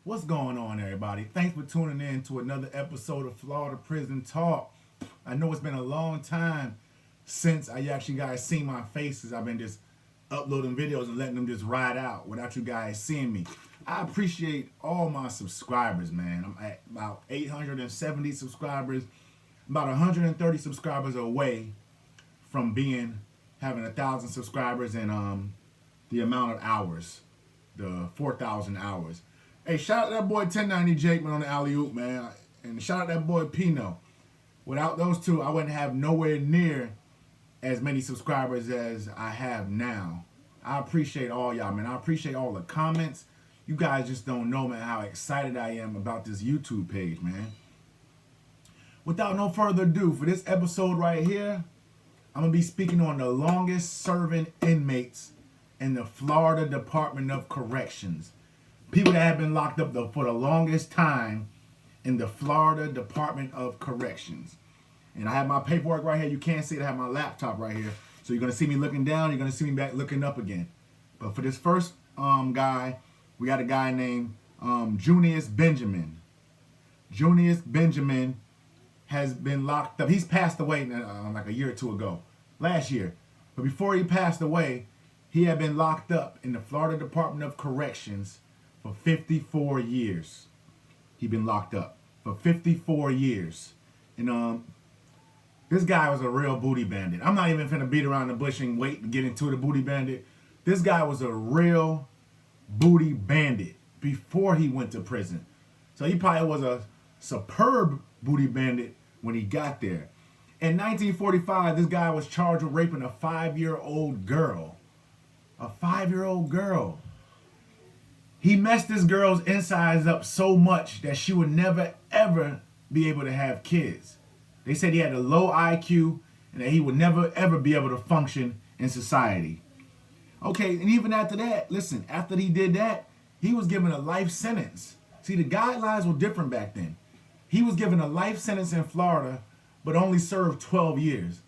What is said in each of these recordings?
What's going on, everybody? Thanks for tuning in to another episode of Florida Prison Talk. I know it's been a long time since I actually guys seen my faces. I've been just uploading videos and letting them just ride out without you guys seeing me. I appreciate all my subscribers, man. I'm at about 870 subscribers, about 130 subscribers away from having 1,000 subscribers and the amount of hours, the 4,000 hours. Hey, shout out that boy 1090 Jake, man, on the alley oop, man, and shout out that boy Pino. Without those two, I wouldn't have nowhere near as many subscribers as I have now. I appreciate all y'all, man. I appreciate all the comments. You guys just don't know, man, how excited I am about this YouTube page, man. Without no further ado, for this episode right here, I'm going to be speaking on the longest serving inmates in the Florida Department of Corrections. People that have been locked up for the longest time in the Florida Department of Corrections. And I have my paperwork right here. You can't see it. I have my laptop right here. So you're going to see me looking down. You're going to see me back looking up again. But for this first guy, we got a guy named Junius Benjamin. Junius Benjamin has been locked up. He's passed away like a year or two ago, last year. But before he passed away, he had been locked up in the Florida Department of Corrections for 54 years. He'd been locked up for 54 years. And this guy was a real booty bandit. I'm not even finna beat around the bush and wait and get into the booty bandit. This guy was a real booty bandit before he went to prison. So he probably was a superb booty bandit when he got there. In 1945, this guy was charged with raping a 5-year-old girl. A 5-year-old girl. He messed this girl's insides up so much that she would never, ever be able to have kids. They said he had a low IQ and that he would never, ever be able to function in society. Okay, and even after that, listen, after he did that, he was given a life sentence. See, the guidelines were different back then. He was given a life sentence in Florida, but only served 12 years.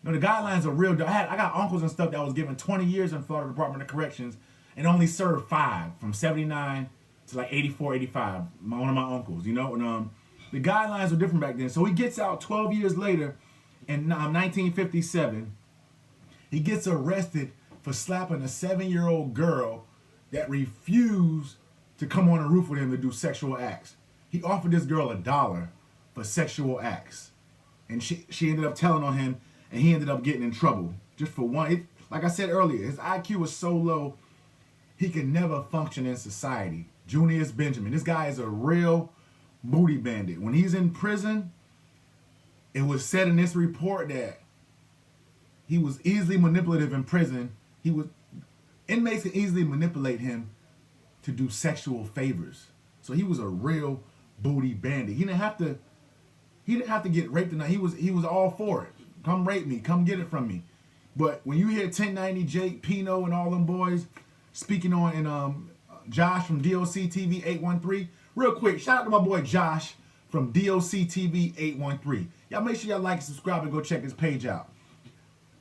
You know, the guidelines are real. I got uncles and stuff that was given 20 years in Florida Department of Corrections and only served 5, from 79 to like 84, 85. One of my uncles, you know. And the guidelines were different back then. So he gets out 12 years later in 1957. He gets arrested for slapping a 7-year-old girl that refused to come on the roof with him to do sexual acts. He offered this girl $1 for sexual acts. And she ended up telling on him, and he ended up getting in trouble. Just for one. Like I said earlier, his IQ was so low, he could never function in society. Junius Benjamin. This guy is a real booty bandit. When he's in prison, it was said in this report that he was easily manipulative in prison. Inmates could easily manipulate him to do sexual favors. So he was a real booty bandit. He didn't have to get raped tonight. He was all for it. Come rape me. Come get it from me. But when you hear 1090 Jake, Pino, and all them boys speaking on, and Josh from DOC TV 813. Real quick, shout out to my boy Josh from DOC TV 813. Y'all make sure y'all like and subscribe and go check his page out.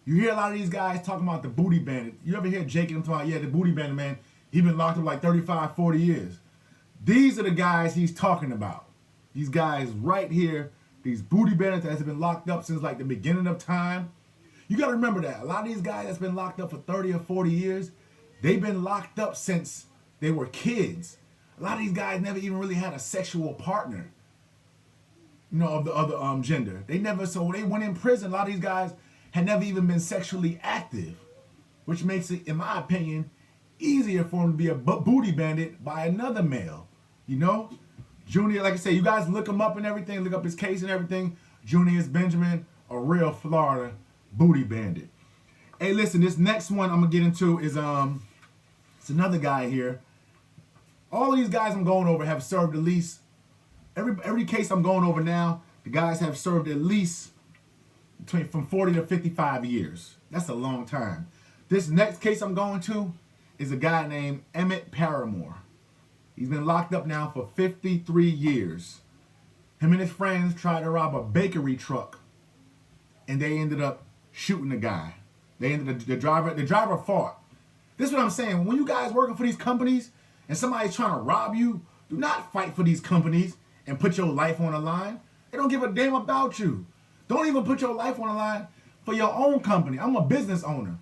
You hear a lot of these guys talking about the booty bandit. You ever hear Jake and them talking, yeah, the booty bandit, man, he been locked up like 35, 40 years. These are the guys he's talking about. These guys right here, these booty bandits that have been locked up since like the beginning of time. You got to remember that. A lot of these guys that's been locked up for 30 or 40 years, they've been locked up since they were kids. A lot of these guys never even really had a sexual partner, you know, of the other gender. So when they went in prison, a lot of these guys had never even been sexually active, which makes it, in my opinion, easier for them to be a booty bandit by another male, you know? Junior, like I said, you guys look him up and everything, look up his case and everything. Junius Benjamin, a real Florida booty bandit. Hey, listen, this next one I'm gonna get into is it's another guy here. All of these guys I'm going over have served at least every case I'm going over now. The guys have served at least from 40 to 55 years. That's a long time. This next case I'm going to is a guy named Emmett Parramore. He's been locked up now for 53 years. Him and his friends tried to rob a bakery truck, and they ended up shooting the guy. The driver fought. This is what I'm saying. When you guys working for these companies and somebody's trying to rob you, Do not fight for these companies and put your life on the line. They don't give a damn about you. Don't even put your life on the line for your own company. I'm a business owner.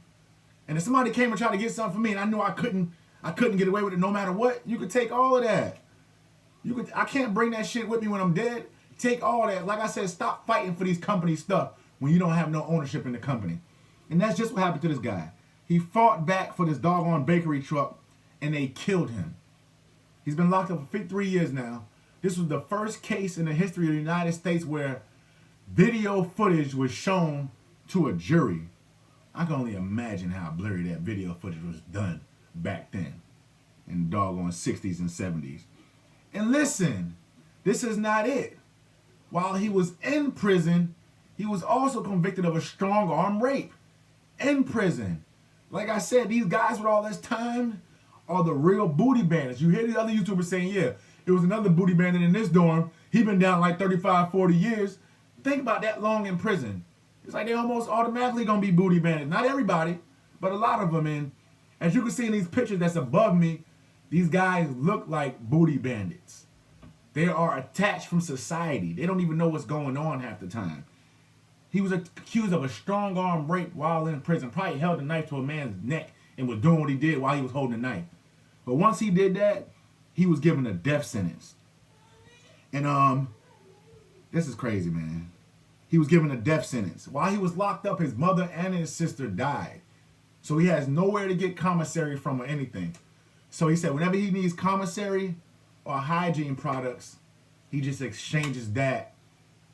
And if somebody came and tried to get something for me and I knew I couldn't get away with it no matter what, you could take all of that. I can't bring that shit with me when I'm dead. Take all that. Like I said, stop fighting for these company stuff when you don't have no ownership in the company. And that's just what happened to this guy. He fought back for this doggone bakery truck and they killed him. He's been locked up for 53 years now. This was the first case in the history of the United States where video footage was shown to a jury. I can only imagine how blurry that video footage was done back then in the doggone 60s and 70s. And listen, this is not it. While he was in prison, he was also convicted of a strong arm rape. In prison. Like I said, these guys with all this time are the real booty bandits. You hear these other YouTubers saying, yeah, it was another booty bandit in this dorm. He been down like 35, 40 years. Think about that long in prison. It's like they almost automatically gonna be booty bandits. Not everybody, but a lot of them. And as you can see in these pictures that's above me, these guys look like booty bandits. They are attached from society. They don't even know what's going on half the time. He was accused of a strong arm rape while in prison. Probably held a knife to a man's neck and was doing what he did while he was holding a knife. But once he did that, he was given a death sentence. And this is crazy, man. He was given a death sentence. While he was locked up, his mother and his sister died. So he has nowhere to get commissary from or anything. So he said whenever he needs commissary or hygiene products, he just exchanges that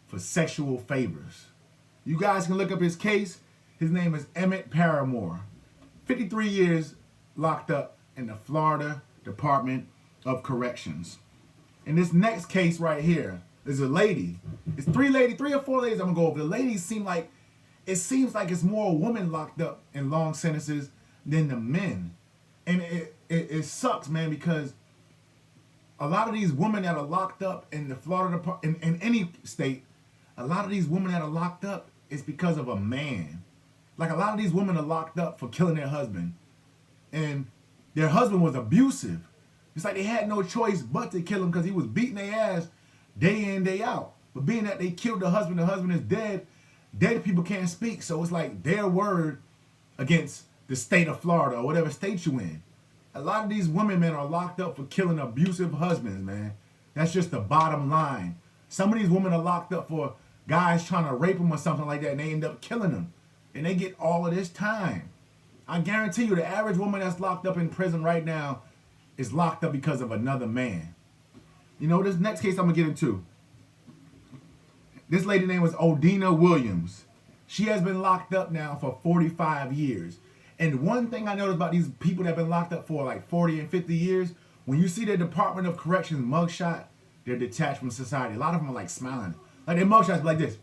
for sexual favors. You guys can look up his case. His name is Emmett Parramore. 53 years locked up in the Florida Department of Corrections. And this next case right here is a lady. It's three or four ladies I'm gonna go over. The ladies seems like it's more women locked up in long sentences than the men. And it sucks, man, because a lot of these women that are locked up in the Florida Department, in any state, a lot of these women that are locked up is because of a man. Like a lot of these women are locked up for killing their husband. And their husband was abusive. It's like they had no choice but to kill him because he was beating their ass day in, day out. But being that they killed the husband is dead, dead people can't speak. So it's like their word against the state of Florida or whatever state you in. A lot of these women, man, are locked up for killing abusive husbands, man. That's just the bottom line. Some of these women are locked up for guys trying to rape them or something like that, and they end up killing them. And they get all of this time. I guarantee you the average woman that's locked up in prison right now is locked up because of another man. You know, this next case I'm going to get into. This lady name was Odina Williams. She has been locked up now for 45 years. And one thing I noticed about these people that have been locked up for like 40 and 50 years, when you see their Department of Corrections mugshot, they're detached from society. A lot of them are like smiling. Like their mugshots like this.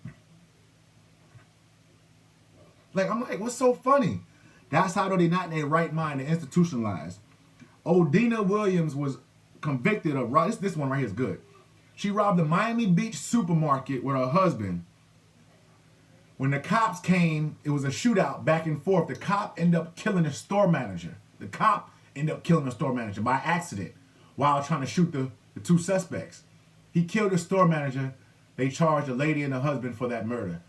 Like, I'm like, what's so funny? That's how they're not in their right mind. They're institutionalized. Odina Williams was convicted of, this one right here is good. She robbed the Miami Beach supermarket with her husband. When the cops came, it was a shootout back and forth. The cop ended up killing the store manager. The cop ended up killing the store manager by accident while trying to shoot the two suspects. He killed the store manager. They charged the lady and the husband for that murder.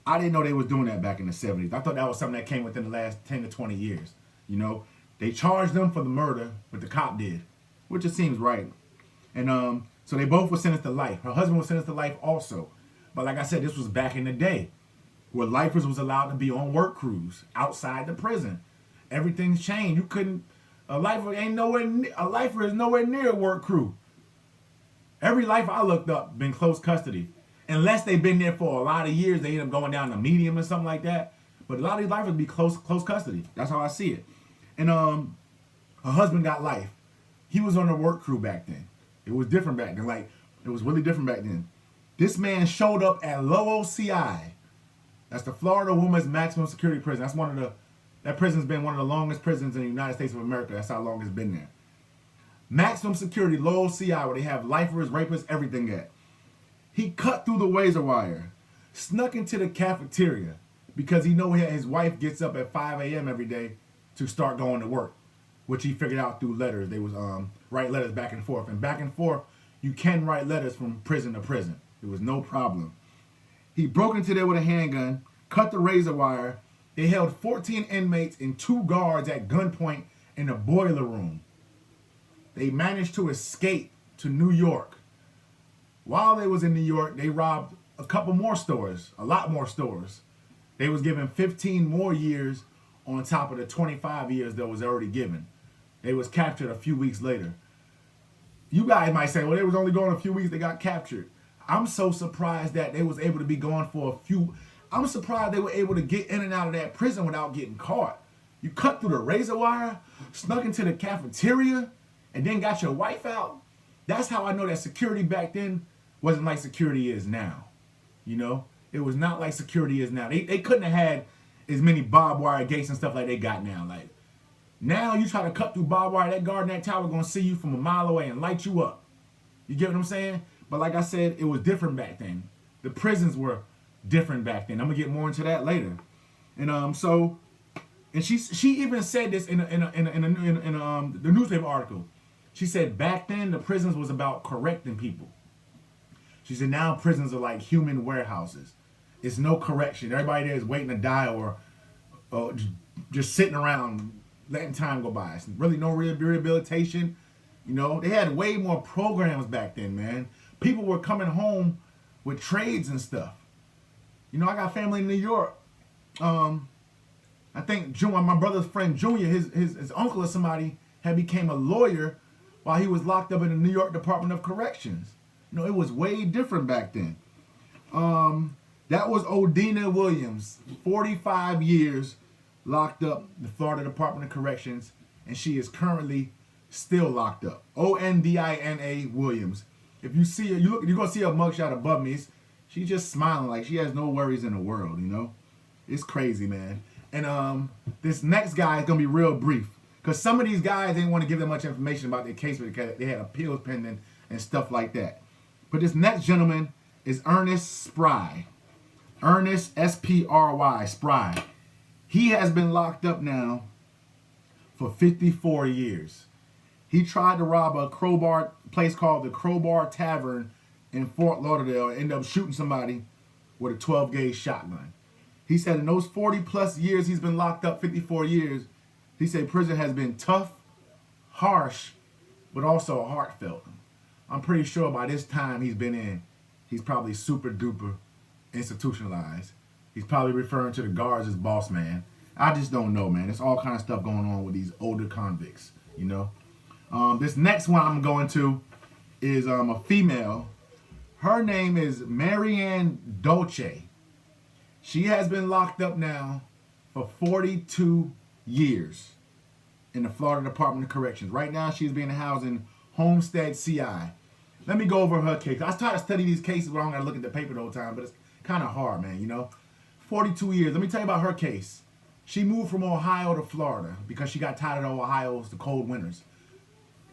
I didn't know they was doing that back in the 70s. I thought that was something that came within the last 10 to 20 years. You know, they charged them for the murder, but the cop did, which it seems right. And so they both were sentenced to life. Her husband was sentenced to life also. But like I said, this was back in the day where lifers was allowed to be on work crews outside the prison. Everything's changed. You couldn't, a lifer is nowhere near a work crew. Every lifer I looked up been close custody. Unless they've been there for a lot of years, they end up going down to medium or something like that. But a lot of these lifers be close custody. That's how I see it. And her husband got life. He was on the work crew back then. It was different back then. Like, it was really different back then. This man showed up at lowellci. That's the Florida Women's Maximum Security Prison. That prison's been one of the longest prisons in the United States of America. That's how long it's been there. Maximum security, lowellci, where they have lifers, rapists, everything at. He cut through the razor wire, snuck into the cafeteria because he know his wife gets up at 5 a.m. every day to start going to work. which he figured out through letters. They was write letters back and forth. And back and forth, you can write letters from prison to prison. It was no problem. He broke into there with a handgun, cut the razor wire. They held 14 inmates and 2 guards at gunpoint in a boiler room. They managed to escape to New York. While they was in New York, they robbed a couple more stores, a lot more stores. They was given 15 more years on top of the 25 years that was already given. They was captured a few weeks later. You guys might say, well, they was only gone a few weeks, they got captured. I'm so surprised that they was able to be gone for a few. I'm surprised they were able to get in and out of that prison without getting caught. You cut through the razor wire, snuck into the cafeteria, and then got your wife out. That's how I know that security back then wasn't like security is now. You know, it was not like security is now. They couldn't have had as many barbed wire gates and stuff like they got now. Like, now you try to cut through barbed wire, that guard in that tower gonna see you from a mile away and light you up. You get what I'm saying? But like I said, it was different back then. The prisons were different back then. I'm gonna get more into that later. And she even said this in the newspaper article. She said back then the prisons was about correcting people. She said now prisons are like human warehouses. It's no correction. Everybody there is waiting to die or just sitting around letting time go by. It's really no rehabilitation. You know, they had way more programs back then, man. People were coming home with trades and stuff. You know, I got family in New York. I think my brother's friend Junior, his uncle or somebody had became a lawyer while he was locked up in the New York Department of Corrections. You know, it was way different back then. That was Odina Williams, 45 years locked up in the Florida Department of Corrections, and she is currently still locked up. Ondina Williams. If you see her, you're gonna see her mugshot above me. She's just smiling like she has no worries in the world, you know? It's crazy, man. And this next guy is gonna be real brief. Because some of these guys didn't want to give them much information about their case because they had appeals pending and stuff like that. But this next gentleman is Ernest Spry. Ernest, S-P-R-Y, Spry. He has been locked up now for 54 years. He tried to rob a place called the Crowbar Tavern in Fort Lauderdale and ended up shooting somebody with a 12-gauge shotgun. He said in those 40-plus years he's been locked up, 54 years, he said prison has been tough, harsh, but also heartfelt. I'm pretty sure by this time he's been in, he's probably super duper institutionalized. He's probably referring to the guards as boss man. I just don't know, man. There's all kind of stuff going on with these older convicts, you know. This next one I'm going to is a female. Her name is Marianne Dolce. She has been locked up now for 42 years in the Florida Department of Corrections. Right now, she's being housed in Homestead, CI. Let me go over her case. I try to study these cases, but I don't got to look at the paper the whole time, but it's kind of hard, man, you know. 42 years. Let me tell you about her case. She moved from Ohio to Florida because she got tired of Ohio's the cold winters.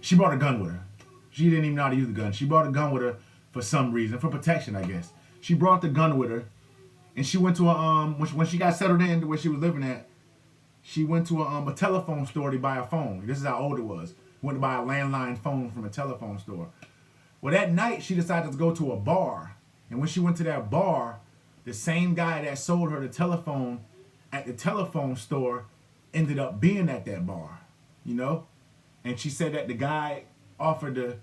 She brought a gun with her. She didn't even know how to use the gun. She brought a gun with her for some reason, for protection, I guess. She brought the gun with her, and she went to when she got settled in to where she was living at, she went to a telephone store to buy a phone. This is how old it was. Went to buy a landline phone from a telephone store. Well, that night, she decided to go to a bar. And when she went to that bar, the same guy that sold her the telephone at the telephone store ended up being at that bar, you know? And she said that the guy offered to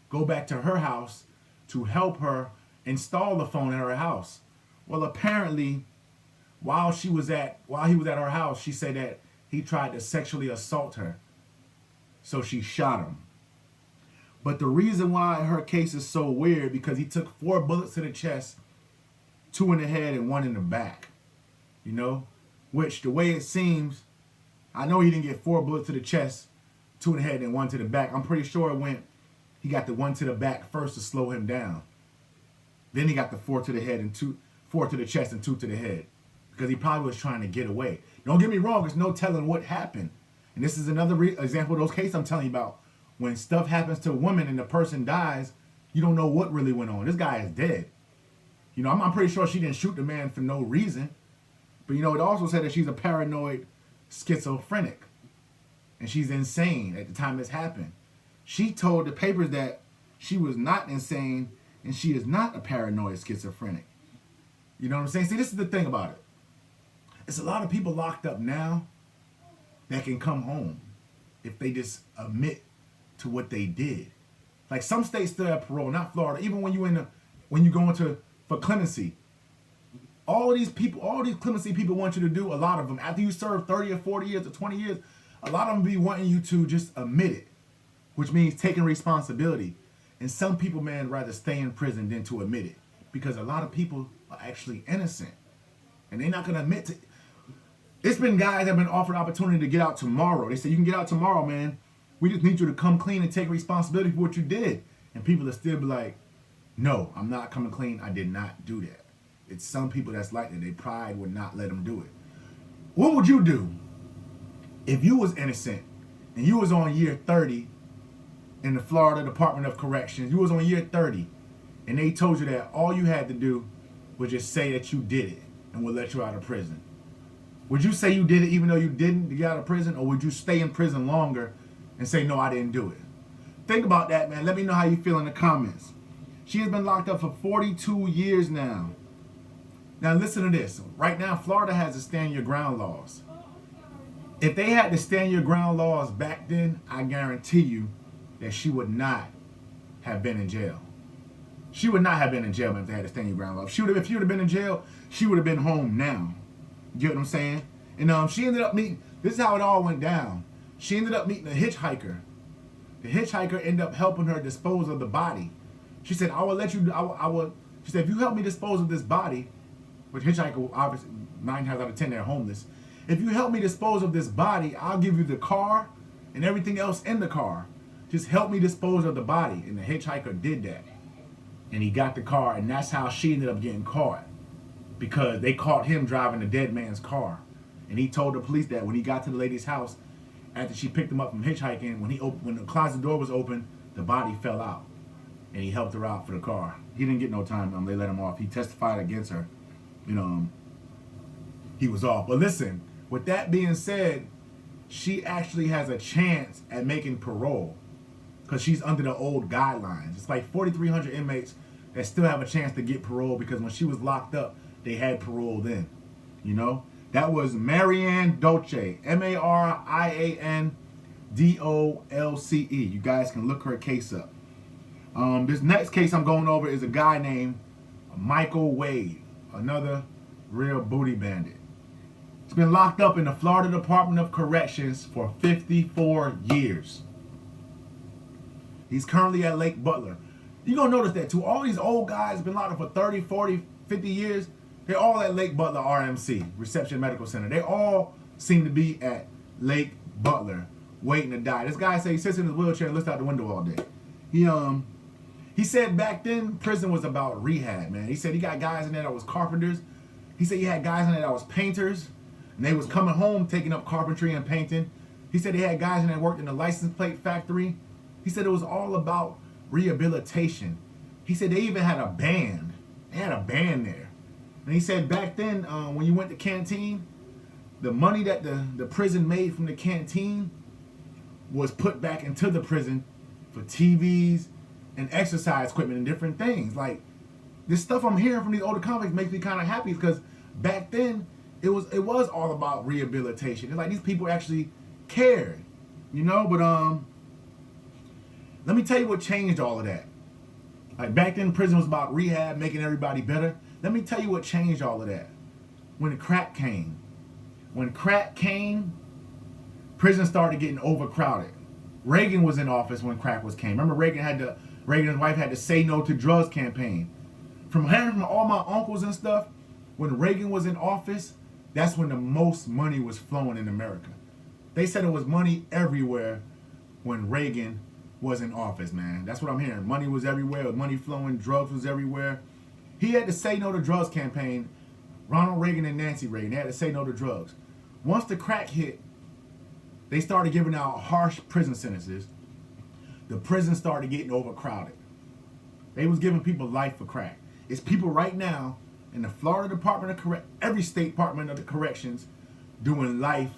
go back to her house to help her install the phone at her house. Well, apparently, while he was at her house, she said that he tried to sexually assault her. So she shot him. But the reason why her case is so weird, because he took 4 bullets to the chest, 2 in the head and 1 in the back. You know? Which, the way it seems, I know he didn't get 4 bullets to the chest, 2 in the head and 1 to the back. I'm pretty sure he got the 1 to the back first to slow him down. Then he got the 4 to the head and 4 to the chest and 2 to the head. Because he probably was trying to get away. Don't get me wrong, there's no telling what happened. And this is another example of those cases I'm telling you about. When stuff happens to a woman and the person dies, you don't know what really went on. This guy is dead. You know, I'm pretty sure she didn't shoot the man for no reason. But, you know, it also said that she's a paranoid schizophrenic. and she's insane at the time this happened. She told the papers that she was not insane and she is not a paranoid schizophrenic. You know what I'm saying? See, this is the thing about it. It's a lot of people locked up now that can come home if they just admit to what they did. Like some states still have parole, not Florida. Even when you go into for clemency, all these clemency people want you to do, a lot of them, after you serve 30 or 40 years or 20 years, a lot of them be wanting you to just admit it, which means taking responsibility. And some people, man, rather stay in prison than to admit it, because a lot of people are actually innocent and they're not going to admit to. It's been guys that have been offered opportunity to get out tomorrow. They say, you can get out tomorrow, man. We just need you to come clean and take responsibility for what you did. And people will still be like, no, I'm not coming clean. I did not do that. It's some people that's like that. Their pride would not let them do it. What would you do if you was innocent and you was on year 30 in the Florida Department of Corrections? You was on year 30 and they told you that all you had to do was just say that you did it and we'll let you out of prison. Would you say you did it even though you didn't to get out of prison, or would you stay in prison longer and say, no, I didn't do it? Think about that, man. Let me know how you feel in the comments. She has been locked up for 42 years now. Now listen to this. Right now, Florida has the stand your ground laws. If they had the stand your ground laws back then, I guarantee you that she would not have been in jail. She would not have been in jail, man, if they had the stand your ground laws. If she would have been in jail, she would have been home now. You get what I'm saying? And she ended up meeting, this is how it all went down. She ended up meeting a hitchhiker. The hitchhiker ended up helping her dispose of the body. She said, I will let you, she said, if you help me dispose of this body, which hitchhiker, obviously, 9 times out of 10, they're homeless. If you help me dispose of this body, I'll give you the car and everything else in the car. Just help me dispose of the body. And the hitchhiker did that. And he got the car, and that's how she ended up getting caught. Because they caught him driving the dead man's car. And he told the police that when he got to the lady's house, after she picked him up from hitchhiking, when the closet door was open, the body fell out. And he helped her out for the car. He didn't get no time. They let him off. He testified against her. He was off. But listen, with that being said, she actually has a chance at making parole because she's under the old guidelines. It's like 4,300 inmates that still have a chance to get parole because when she was locked up, they had parole then. That was Marianne Dolce, Marianne Dolce. You guys can look her case up. This next case I'm going over is a guy named Michael Wade, another real booty bandit. He's been locked up in the Florida Department of Corrections for 54 years. He's currently at Lake Butler. You're going to notice that too. All these old guys been locked up for 30, 40, 50 years. They're all at Lake Butler RMC, Reception Medical Center. They all seem to be at Lake Butler waiting to die. This guy said he sits in his wheelchair and looks out the window all day. He said back then prison was about rehab, man. He said he got guys in there that was carpenters. He said he had guys in there that was painters, and they was coming home taking up carpentry and painting. He said he had guys in there that worked in the license plate factory. He said it was all about rehabilitation. He said they even had a band. They had a band there. And he said back then, when you went to canteen, the money that the prison made from the canteen was put back into the prison for TVs and exercise equipment and different things. Like, this stuff I'm hearing from these older convicts makes me kind of happy because back then it was all about rehabilitation. It's like these people actually cared, But let me tell you what changed all of that. Like back then, prison was about rehab, making everybody better. Let me tell you what changed all of that. When crack came. When crack came, prison started getting overcrowded. Reagan was in office when crack came. Remember Reagan's wife had to say no to drugs campaign. From hearing from all my uncles and stuff, when Reagan was in office, that's when the most money was flowing in America. They said it was money everywhere when Reagan was in office, man. That's what I'm hearing. Money was everywhere, money flowing, drugs was everywhere. He had to say no to drugs campaign. Ronald Reagan and Nancy Reagan, they had to say no to drugs. Once the crack hit, they started giving out harsh prison sentences. The prison started getting overcrowded. They was giving people life for crack. It's people right now in the Florida Department of every state department of the corrections doing life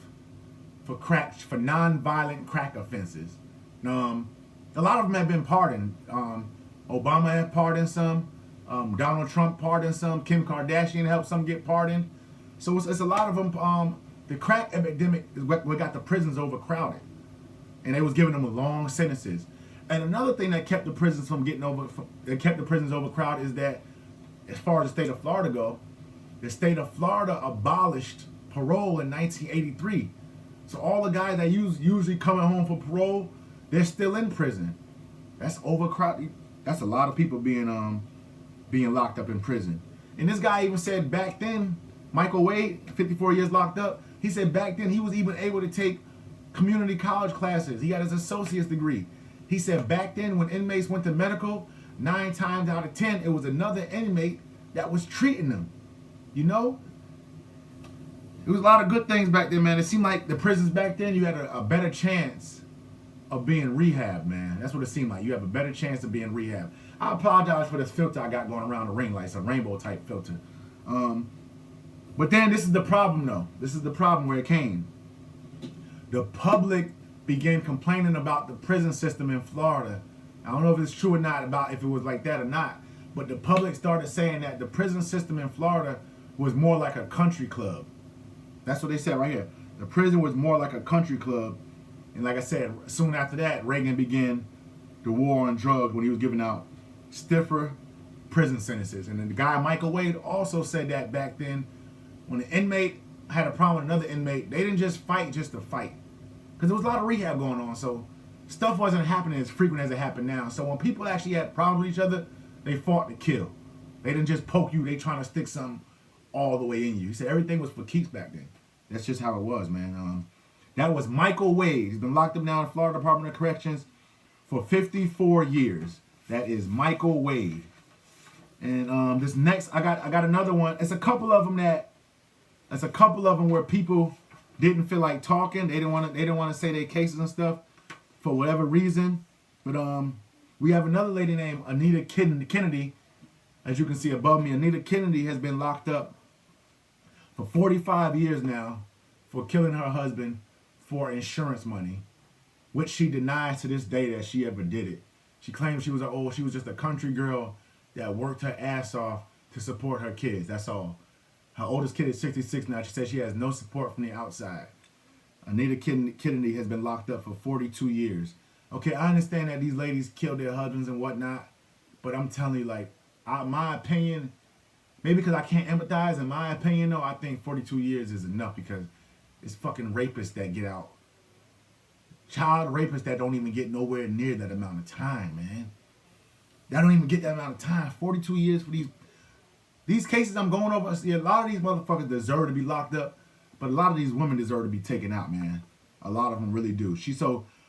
for non-violent crack offenses. A lot of them have been pardoned. Obama had pardoned some. Donald Trump pardoned some. Kim Kardashian helped some get pardoned. So it's a lot of them. The crack epidemic is what got the prisons overcrowded, and they was giving them long sentences. And another thing that kept the prisons overcrowded is that, as far as the state of Florida go, the state of Florida abolished parole in 1983. So all the guys that usually coming home for parole, they're still in prison. That's overcrowded. That's a lot of people being locked up in prison. And this guy even said back then, Michael Wade, 54 years locked up, he said back then he was even able to take community college classes. He got his associate's degree. He said back then when inmates went to medical, 9 times out of 10, it was another inmate that was treating them. You know? It was a lot of good things back then, man. It seemed like the prisons back then, you had a better chance of being rehabbed, man. That's what it seemed like. You have a better chance of being rehabbed. I apologize for this filter I got going around the ring, like it's a rainbow type filter. But then this is the problem, though. This is the problem where it came. The public began complaining about the prison system in Florida. I don't know if it's true or not, about if it was like that or not, but the public started saying that the prison system in Florida was more like a country club. That's what they said right here. The prison was more like a country club. And like I said, soon after that, Reagan began the war on drugs when he was giving out stiffer prison sentences. And then the guy, Michael Wade, also said that back then, when the inmate had a problem with another inmate, they didn't just fight just to fight. Because there was a lot of rehab going on, so stuff wasn't happening as frequent as it happened now. So when people actually had problems with each other, they fought to kill. They didn't just poke you, they trying to stick something all the way in you. He said everything was for keeps back then. That's just how it was, man. That was Michael Wade. He's been locked up now in Florida Department of Corrections for 54 years. That is Michael Wade. And this next, I got another one. It's a couple of them where people didn't feel like talking. They didn't want to say their cases and stuff for whatever reason. But we have another lady named Anita Kennedy. As you can see above me, Anita Kennedy has been locked up for 45 years now for killing her husband for insurance money, which she denies to this day that she ever did it. She claims she was just a country girl that worked her ass off to support her kids. That's all. Her oldest kid is 66 now. She says she has no support from the outside. Anita Kennedy has been locked up for 42 years. Okay, I understand that these ladies killed their husbands and whatnot, but I'm telling you, like, my opinion, maybe because I can't empathize, in my opinion, though, I think 42 years is enough because it's fucking rapists that get out. Child rapists that don't even get nowhere near that amount of time, man. They don't even get that amount of time. 42 years for these cases I'm going over. See, a lot of these motherfuckers deserve to be locked up, but a lot of these women deserve to be taken out, man. A lot of them really do.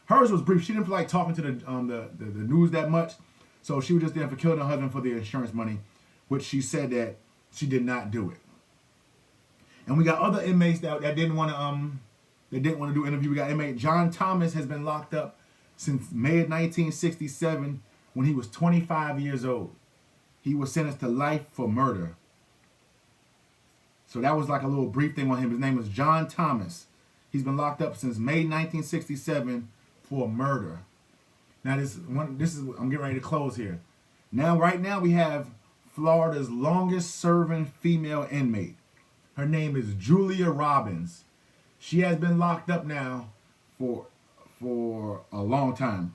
Hers was brief. She didn't feel like talking to the news that much, so she was just there for killing her husband for the insurance money, which she said that she did not do it. And we got other inmates that didn't want to do interview. We got inmate John Thomas has been locked up since May of 1967 when he was 25 years old. He was sentenced to life for murder. So that was like a little brief thing on him. His name is John Thomas. He's been locked up since May 1967 for murder. Now I'm getting ready to close here. Right now we have Florida's longest serving female inmate. Her name is Julia Robbins. She has been locked up now for a long time.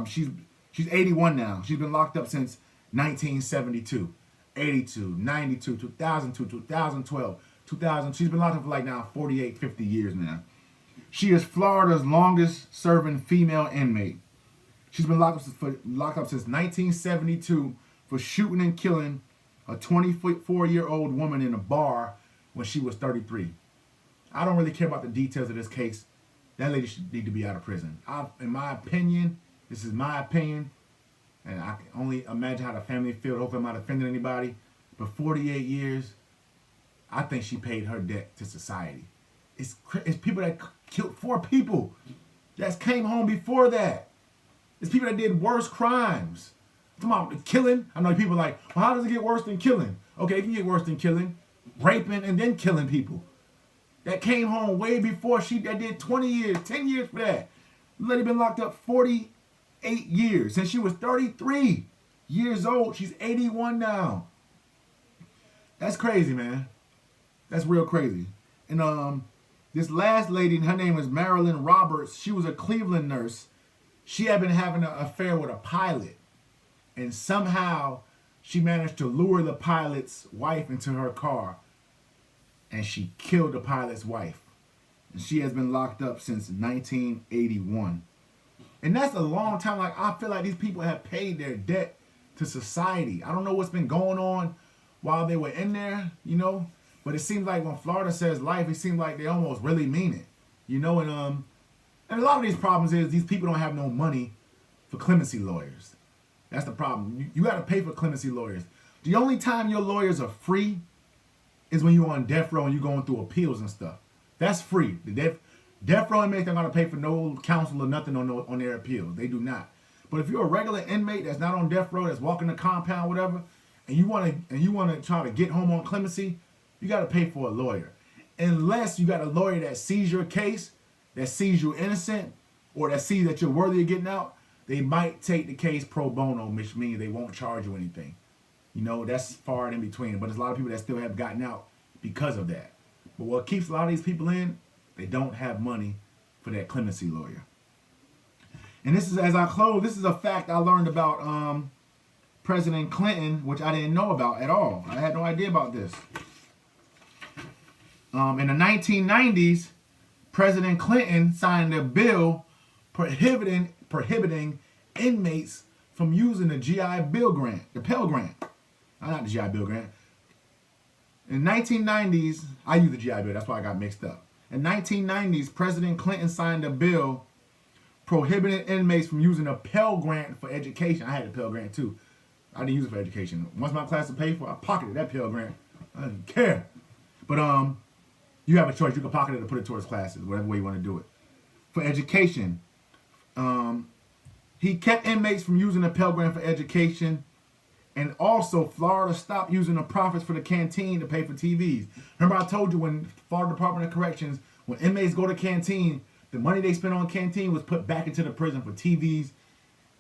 She's 81 now. She's been locked up since 1972, 82, 92, 2002, 2012, 2000. She's been locked up for like now 48, 50 years now. She is Florida's longest serving female inmate. She's been locked up since 1972 for shooting and killing a 24-year-old woman in a bar when she was 33. I don't really care about the details of this case. That lady should need to be out of prison. In my opinion, this is my opinion, and I can only imagine how the family feels. Hopefully I'm not offending anybody. But 48 years, I think she paid her debt to society. It's people that killed 4 people that came home before that. It's people that did worse crimes. Come on, killing. I know people like, well, how does it get worse than killing? Okay, it can get worse than killing. Raping and then killing people. that came home way before that did 20 years, 10 years for that. Lady been locked up 48 years since she was 33 years old. She's 81 now. That's crazy, man. That's real crazy. And this last lady, her name is Marilyn Roberts. She was a Cleveland nurse. She had been having an affair with a pilot. And somehow she managed to lure the pilot's wife into her car. And she killed the pilot's wife. And she has been locked up since 1981. And that's a long time. Like, I feel like these people have paid their debt to society. I don't know what's been going on while they were in there, you know. But it seems like when Florida says life, it seems like they almost really mean it, you know. And a lot of these problems is these people don't have no money for clemency lawyers. That's the problem. You got to pay for clemency lawyers. The only time your lawyers are free is when you're on death row and you're going through appeals and stuff. That's free. The death row inmates don't got to pay for no counsel or nothing on their appeals. They do not. But if you're a regular inmate that's not on death row, that's walking the compound, whatever, and you want to try to get home on clemency, you got to pay for a lawyer. Unless you got a lawyer that sees your case, that sees you innocent, or that sees that you're worthy of getting out, they might take the case pro bono, which means they won't charge you anything. You know, that's far in between. But there's a lot of people that still have gotten out because of that. But what keeps a lot of these people in, they don't have money for that clemency lawyer. And this is, as I close, this is a fact I learned about President Clinton, which I didn't know about at all. I had no idea about this. In the 1990s, President Clinton signed a bill prohibiting inmates from using the GI Bill grant, the Pell Grant. Not the GI Bill grant. In the 1990s, I used the GI Bill, that's why I got mixed up. In the 1990s, President Clinton signed a bill prohibiting inmates from using a Pell Grant for education. I had a Pell Grant too. I didn't use it for education. Once my class was paid for, I pocketed that Pell Grant. I didn't care. But you have a choice. You can pocket it or put it towards classes, whatever way you want to do it. For education, he kept inmates from using the Pell Grant for education. And also, Florida stopped using the profits for the canteen to pay for TVs. Remember I told you when Florida Department of Corrections, when inmates go to canteen, the money they spent on canteen was put back into the prison for TVs,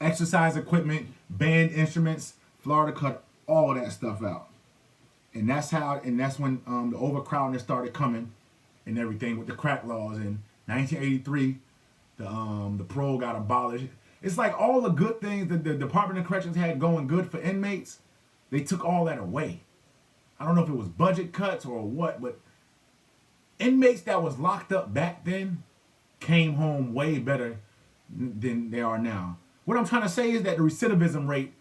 exercise equipment, band instruments. Florida cut all of that stuff out. And that's when the overcrowding started coming and everything with the crack laws. In 1983, the parole got abolished. It's like all the good things that the Department of Corrections had going good for inmates, they took all that away. I don't know if it was budget cuts or what, but inmates that was locked up back then came home way better than they are now. What I'm trying to say is that the recidivism rate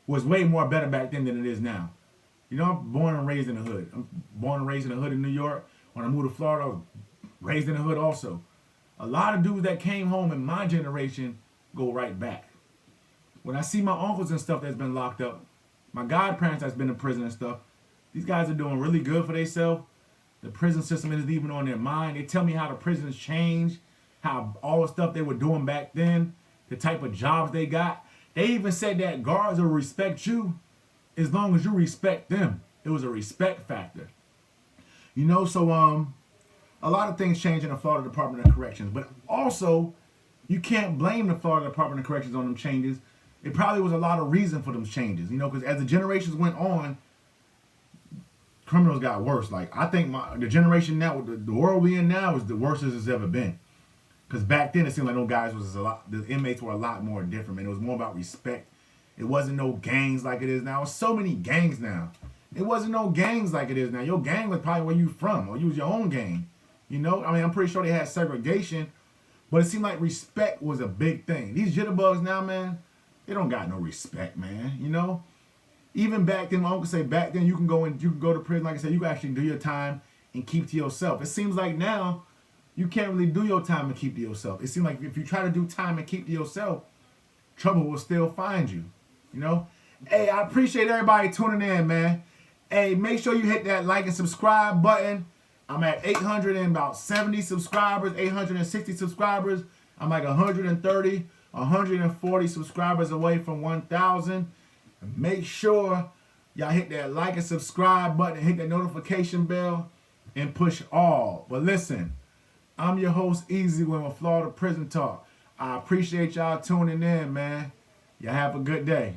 was way more better back then than it is now. You know, I'm born and raised in the hood. I'm born and raised in the hood in New York. When I moved to Florida, I was raised in the hood also. A lot of dudes that came home in my generation go right back. When I see my uncles and stuff that's been locked up, my godparents that's been in prison and stuff, these guys are doing really good for themselves. The prison system isn't even on their mind. They tell me how the prisons changed, how all the stuff they were doing back then, the type of jobs they got. They even said that guards will respect you as long as you respect them. It was a respect factor. You know, so a lot of things change in the Florida Department of Corrections, but also you can't blame the Florida Department of Corrections on them changes. It probably was a lot of reason for them changes, you know, because as the generations went on, criminals got worse. Like, I think the generation now, the world we in now is the worst it's ever been. Because back then it seemed like the inmates were a lot more different, man. It was more about respect. It wasn't no gangs like it is now. There's so many gangs now. It wasn't no gangs like it is now. Your gang was probably where you from, or you was your own gang. You know, I mean, I'm pretty sure they had segregation, but it seemed like respect was a big thing. These jitterbugs now, man, they don't got no respect, man. You know, even back then, my uncle say back then you can go to prison. Like I said, you can actually do your time and keep to yourself. It seems like now you can't really do your time and keep to yourself. It seems like if you try to do time and keep to yourself, trouble will still find you. You know, hey, I appreciate everybody tuning in, man. Hey, make sure you hit that like and subscribe button. I'm at 870 subscribers, 860 subscribers. I'm like 130, 140 subscribers away from 1,000. Make sure y'all hit that like and subscribe button and hit that notification bell. and push all. But listen, I'm your host, Easy Win with Florida Prison Talk. I appreciate y'all tuning in, man. Y'all have a good day.